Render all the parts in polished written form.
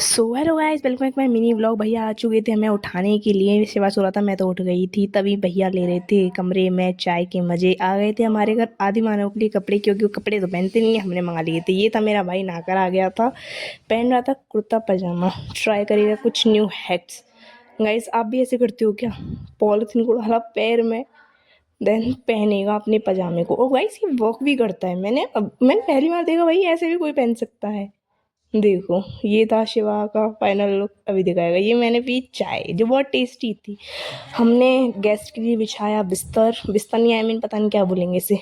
So hello guys, welcome back my mini vlog. भैया आ चुके थे हमें उठाने के लिए। सेवा सो रहा था, मैं तो उठ गई थी। तभी भैया ले रहे थे कमरे में चाय के मजे। आ गए थे हमारे घर आदि मानव के लिए कपड़े, क्योंकि वो कपड़े तो पहनते नहीं है, हमने मंगा लिए थे। ये था मेरा भाई नहाकर आ गया था, पहन रहा था कुर्ता पजामा। ट्राई करिएगा कुछ न्यू हैक्स। गाइस, आप भी ऐसे करते हो क्या? पॉलिथीन को डाला पैर में, देन पहनेगा अपने पजामे को। और गाइस, ये वर्क भी करता है। मैंने पहली बार देखा भाई, ऐसे भी कोई पहन सकता है। देखो, ये था शिवा का फाइनल लुक। अभी दिखाएगा। ये मैंने पी चाय जो बहुत टेस्टी थी। हमने गेस्ट के लिए बिछाया बिस्तर। बिस्तर नहीं, आई मीन पता नहीं क्या बोलेंगे इसे।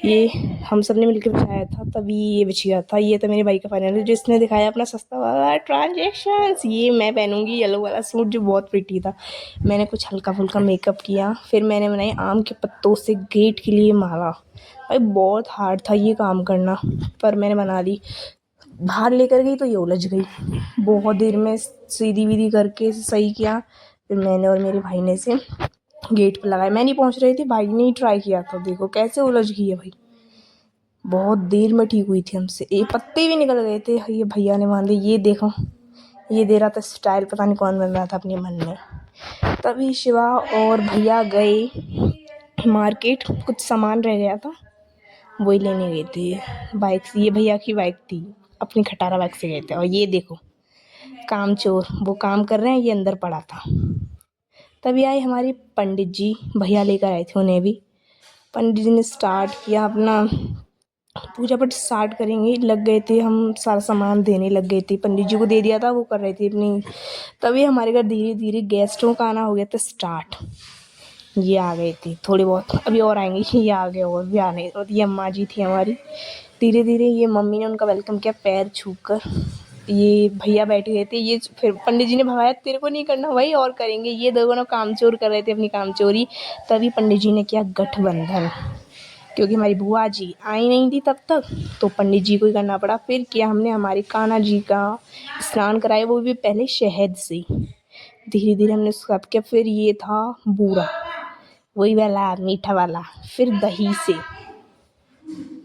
ये हम सब ने मिलकर बिछाया था, तभी ये बिछ गया था। ये तो मेरे भाई का फाइनल, जिसने दिखाया अपना सस्ता वाला ट्रांजेक्शंस। ये मैं पहनूंगी येलो वाला सूट जो बहुत प्रिटी था। मैंने कुछ हल्का फुल्का मेकअप किया, फिर मैंने बनाई आम के पत्तों से गेट के लिए माला। भाई बहुत हार्ड था ये काम करना, पर मैंने बना ली। बाहर लेकर गई तो ये उलझ गई। बहुत देर में सीधी वीधी करके सही किया। फिर मैंने और मेरे भाई ने से गेट पे लगाया। मैं नहीं पहुंच रही थी, भाई ने ही ट्राई किया था। देखो कैसे उलझ गई है भाई। बहुत देर में ठीक हुई थी हमसे। एक पत्ते भी निकल गए थे, ये भैया ने बांधे। ये देखो, ये दे रहा था स्टाइल, पता नहीं कौन बन रहा था अपने मन में। तभी शिवा और भैया गए मार्केट, कुछ सामान रह गया था, वही लेने गए थे। बाइक से, ये भैया की बाइक थी, अपनी खटारा बाइक से गए थे। और ये देखो कामचोर, वो काम कर रहे हैं, ये अंदर पड़ा था। तभी आए हमारे पंडित जी, भैया लेकर आए थे उन्हें भी। पंडित जी ने स्टार्ट किया अपना पूजा पाठ। स्टार्ट करेंगे लग गए थे हम, सारा सामान देने लग गए थे। पंडित जी को दे दिया था, वो कर रहे थे अपनी। तभी हमारे घर धीरे धीरे गेस्टों का आना हो गया था स्टार्ट। ये आ गए थे थोड़े बहुत, अभी और आएंगे। ये आ गए और भी आने। और ये अम्मा जी थी हमारी। धीरे धीरे ये मम्मी ने उनका वेलकम किया पैर छूकर। ये भैया बैठ गए थे। ये फिर पंडित जी ने भगाया, तेरे को नहीं करना भाई, और करेंगे। ये दोनों कामचोर कर रहे थे अपनी कामचोरी। तभी पंडित जी ने किया गठबंधन, क्योंकि हमारी बुआ जी आई नहीं थी तब तक, तो पंडित जी को ही करना पड़ा। फिर किया हमने हमारे कान्हा जी का स्नान कराया, वो भी पहले शहद से। धीरे धीरे हमने सब किया। फिर ये था बूरा, वही वाला मीठा वाला। फिर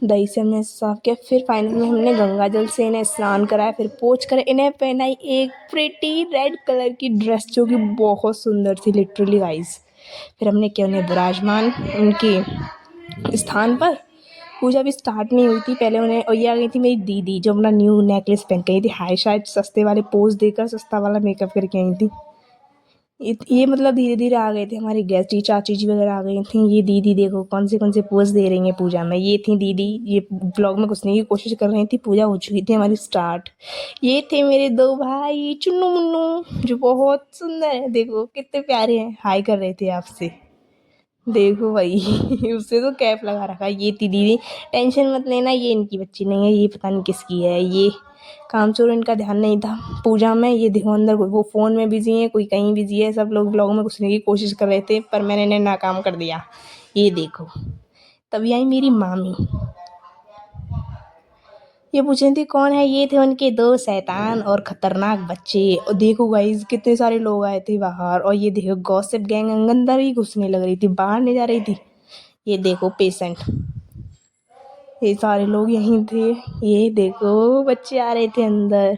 दही से हमने साफ किया। फिर फाइनल में हमने गंगा जल से इन्हें स्नान कराया। फिर पोंछ कर इन्हें पहनाई एक प्रिटी रेड कलर की ड्रेस, जो कि बहुत सुंदर थी लिटरली गाइस। फिर हमने किया उन्हें विराजमान उनके स्थान पर। पूजा भी स्टार्ट नहीं हुई थी पहले उन्हें। और ये आ गई थी मेरी दीदी, जो अपना न्यू नेकलेस पहन के आई थी। हाय, शायद सस्ते वाले पोज देकर सस्ता वाला मेकअप करके आई थी। ये मतलब धीरे धीरे आ गए थे हमारे गेस्ट। ये चाची जी वगैरह आ गई थी। ये दीदी देखो कौन से पोज दे रही हैं पूजा में। ये थी दीदी, ये ब्लॉग में घुसने की कोशिश कर रही थी। पूजा हो चुकी थी हमारी स्टार्ट। ये थे मेरे दो भाई चुन्नू मुन्नू, जो बहुत सुंदर है। देखो कितने प्यारे हैं, हाय कर रहे थे आपसे। देखो भाई उससे तो कैप लगा रखा है। ये थी दीदी। टेंशन मत लेना, ये इनकी बच्ची नहीं है, ये पता नहीं किसकी है। ये कामचोर, इनका ध्यान नहीं था पूजा में। ये देखो अंदर वो फ़ोन में बिजी है, कोई कहीं बिजी है। सब लोग ब्लॉग में घुसने की कोशिश कर रहे थे, पर मैंने इन्हें नाकाम कर दिया। ये देखो। तभी आई मेरी मामी। ये पूछ रही थी कौन है। ये थे उनके दो शैतान और खतरनाक बच्चे। और देखो गाइस, कितने सारे लोग आए थे बाहर। और ये देखो गॉसिप गैंग अंदर ही घुसने लग रही थी, बाहर नहीं जा रही थी। ये देखो पेशेंट, ये सारे लोग यहीं थे। ये देखो बच्चे आ रहे थे अंदर।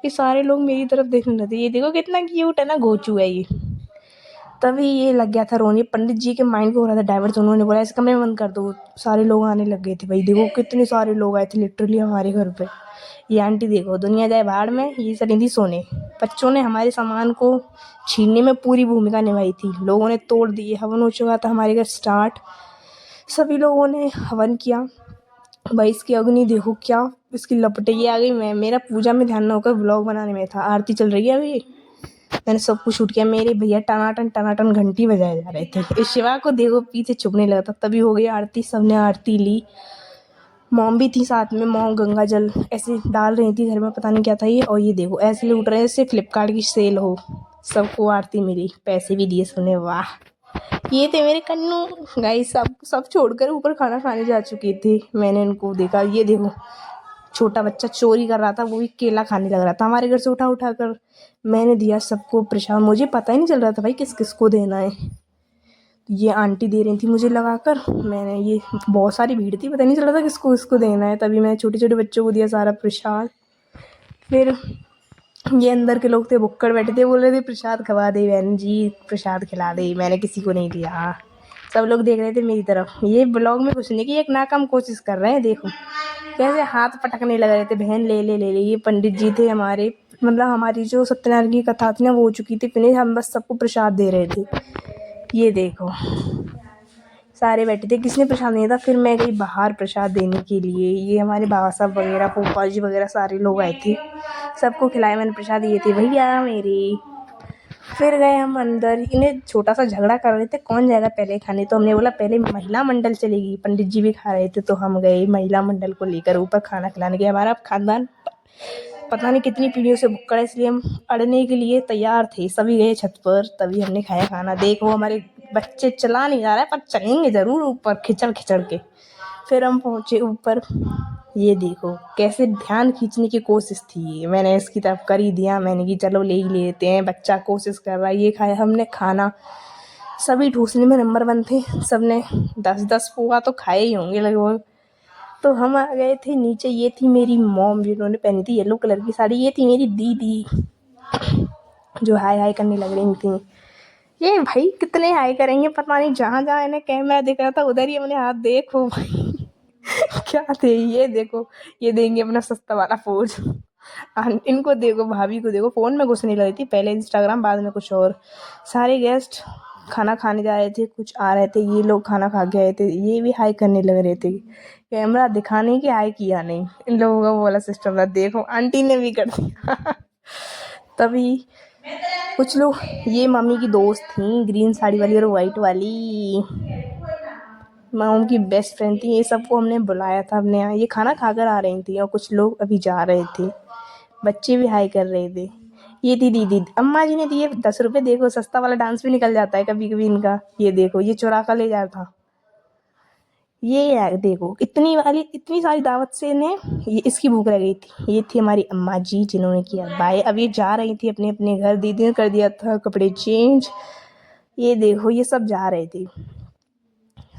ये सारे लोग मेरी तरफ देखने लगे। ये देखो कितना क्यूट है ना, गोचू है ये। तभी ये लग गया था रोने। पंडित जी के माइंड को हो रहा था डाइवर्ट। उन्होंने बोला इस कमरे में बंद कर दो। सारे लोग आने लग गए थे भाई। देखो कितने सारे लोग आए थे लिटरली हमारे घर पे। ये आंटी देखो, दुनिया जाए भाड़ में, ये चली थी सोने। बच्चों ने हमारे सामान को छीनने में पूरी भूमिका निभाई थी। लोगों ने तोड़ दिए। हवन हो चुका था हमारे घर स्टार्ट। सभी लोगों ने हवन किया भाई। इसकी अग्नि देखो क्या, इसकी लपटें। ये आ गई। मैं, मेरा पूजा में ध्यान न होकर व्लॉग बनाने में था। आरती चल रही है अभी। मैंने सब कुछ शूट किया। मेरे भैया टनाटन टनाटन घंटी बजाए जा रहे थे। इस शिवा को देखो पीछे चुभने लगा था। तभी हो गई आरती, सबने आरती ली। मॉम भी थी साथ में। मॉम गंगा जल ऐसे डाल रही थी घर में, पता नहीं क्या था ये। और ये देखो ऐसे लूट रहे जैसे फ्लिपकार्ट की सेल हो। सबको आरती मिली, पैसे भी दिए सबने। वाह, ये थे मेरे कन्नू गाइस। सब छोड़कर ऊपर खाना खाने जा चुके थे। मैंने उनको देखा। ये देखो छोटा बच्चा चोरी कर रहा था, वो भी केला खाने लग रहा था हमारे घर से उठा उठा कर। मैंने दिया सबको प्रसाद। मुझे पता ही नहीं चल रहा था भाई किस किस को देना है। ये आंटी दे रही थी मुझे लगाकर। मैंने, ये बहुत सारी भीड़ थी, पता नहीं चल रहा था किसको किसको देना है। तभी मैंने छोटे छोटे बच्चों को दिया सारा प्रसाद। फिर ये अंदर के लोग थे, भुक्कड़ बैठे थे, बोल रहे थे प्रसाद खवा दे बहन जी, प्रसाद खिला दे। मैंने किसी को नहीं दिया, सब लोग देख रहे थे मेरी तरफ। ये ब्लॉग में घुसने की एक नाकाम कोशिश कर रहे हैं, देखो कैसे हाथ पटकने लग रहे थे, बहन ले ले ले ले। ये पंडित जी थे हमारे, मतलब हमारी जो सत्यनारायण की कथा थी ना वो हो चुकी थी फिनिश, हम बस सबको प्रसाद दे रहे थे। ये देखो सारे बैठे थे, किसने प्रसाद नहीं था। फिर मैं गई बाहर प्रसाद देने के लिए। ये हमारे बाबा साहब वगैरह, पोपा जी वगैरह सारे लोग आए थे, सबको खिलाया मैंने प्रसाद। ये थे भैया मेरे। फिर गए हम अंदर, इन्हें छोटा सा झगड़ा कर रहे थे कौन जाएगा पहले खाने, तो हमने बोला पहले महिला मंडल चलेगी। पंडित जी भी खा रहे थे तो हम गए महिला मंडल को लेकर ऊपर खाना खिलाने के। हमारा खानदान पता नहीं कितनी पीढ़ियों से भुक्कड़ है, इसलिए हम अड़ने के लिए तैयार थे। सभी गए छत पर, तभी हमने खाया खाना। देखो हमारे बच्चे चला नहीं जा रहा है पर चलेंगे ज़रूर ऊपर खिचड़ खिचड़ के। फिर हम पहुँचे ऊपर। ये देखो कैसे ध्यान खींचने की कोशिश थी, मैंने इसकी तरफ कर ही दिया। मैंने कि चलो ले ही लेते हैं, बच्चा कोशिश कर रहा है। ये खाया हमने खाना, सभी ठूसने में नंबर 1 थे। सबने 10-10 पोहा तो खाए ही होंगे लगभग। तो हम आ गए थे नीचे। ये थी मेरी मॉम जिन्होंने पहनी थी येलो कलर की साड़ी। ये थी मेरी दीदी जो हाय हाय करने लग रही थी। ये भाई कितने हाय करेंगे पता नहीं, जहाँ जहाँ इन्हें कैमरा दिख रहा था उधर ही अपने हाथ देखो भाई क्या थे ये, देखो ये देंगे अपना सस्ता वाला पोज। इनको देखो, भाभी को देखो, फोन में घुसने लगी थी, पहले इंस्टाग्राम बाद में कुछ और। सारे गेस्ट खाना खाने जा रहे थे, कुछ आ रहे थे, ये लोग खाना खा के आए थे, ये भी हाई करने लग रहे थे। कैमरा दिखाने की हाई किया नहीं, इन लोगों का वो वाला सिस्टम था। देखो आंटी ने भी कर दिया तभी कुछ लोग, ये मम्मी की दोस्त थी ग्रीन साड़ी वाली और वाइट वाली, मैं उनकी बेस्ट फ्रेंड थी। ये सबको हमने बुलाया था अपने यहाँ। ये खाना खाकर आ रही थी और कुछ लोग अभी जा रहे थे, बच्चे भी हाई कर रहे थे। ये थी दीदी, अम्मा जी ने दिए 10 रुपए। देखो सस्ता वाला डांस भी निकल जाता है कभी कभी इनका। ये देखो ये चुरा कर ले जा रहा था। ये यार देखो इतनी वाली इतनी सारी दावत से ने ये इसकी भूख लग गई थी। ये थी हमारी अम्मा जी जिन्होंने किया बाय। अब ये जा रही थी अपने अपने घर, दीदी ने कर दिया था कपड़े चेंज। ये देखो ये सब जा रहे थे,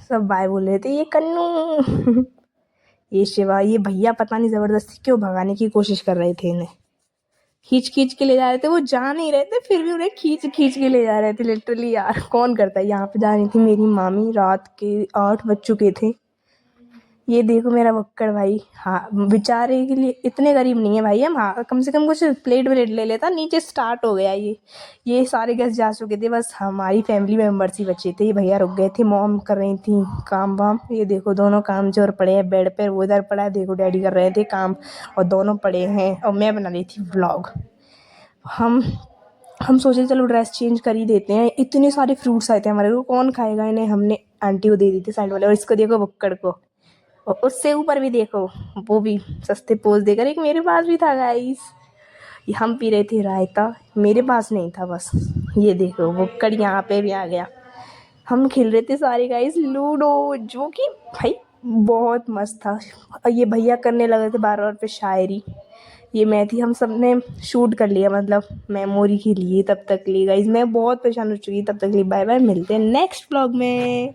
सब बाय बोल रहे थे। ये कन्नू ये शिवा, ये भैया पता नहीं जबरदस्ती क्यों भगाने की कोशिश कर रहे थे, इन्हें खींच खींच के ले जा रहे थे। वो जा नहीं रहे थे फिर भी उन्हें खींच खींच के ले जा रहे थे लिटरली। यार कौन करता है। यहाँ पे जा रही थी मेरी मामी, रात के 8 बज चुके थे। ये देखो मेरा बक्कड़ भाई, हाँ बेचारे के लिए इतने गरीब नहीं है भाई हम। हाँ कम से कम कुछ प्लेट व्लेट ले लेता। नीचे स्टार्ट हो गया ये सारे गेस्ट जा चुके थे, बस हमारी फैमिली मेम्बर्स ही बचे थे। ये भैया रुक गए थे, मॉम कर रही थी काम वाम। ये देखो दोनों काम जोर पड़े हैं बेड पर, वो इधर पड़ा है, देखो डैडी कर रहे थे काम और दोनों पड़े हैं और मैं बना रही थी व्लॉग। हम हम सोचे चलो ड्रेस चेंज कर ही देते हैं। इतने सारे फ्रूट्स आए थे हमारे को, कौन खाएगा इन्हें। हमने आंटी को दे दी थी साइड वाले, और इसको देखो बक्कड़ को, और उससे ऊपर भी देखो वो भी सस्ते पोज देकर। एक मेरे पास भी था गाइस, हम पी रहे थे रायता, मेरे पास नहीं था बस। ये देखो बुक्कड़ यहाँ पे भी आ गया। हम खेल रहे थे सारे गाइस लूडो, जो कि भाई बहुत मस्त था। और ये भैया करने लगे थे बार बार पे शायरी। ये मैं थी, हम सब ने शूट कर लिया मतलब मेमोरी के लिए। तब तक के लिए गाइस मैं बहुत परेशान हो चुकी, तब तक के लिए बाय बाय, मिलते हैं नेक्स्ट व्लॉग में।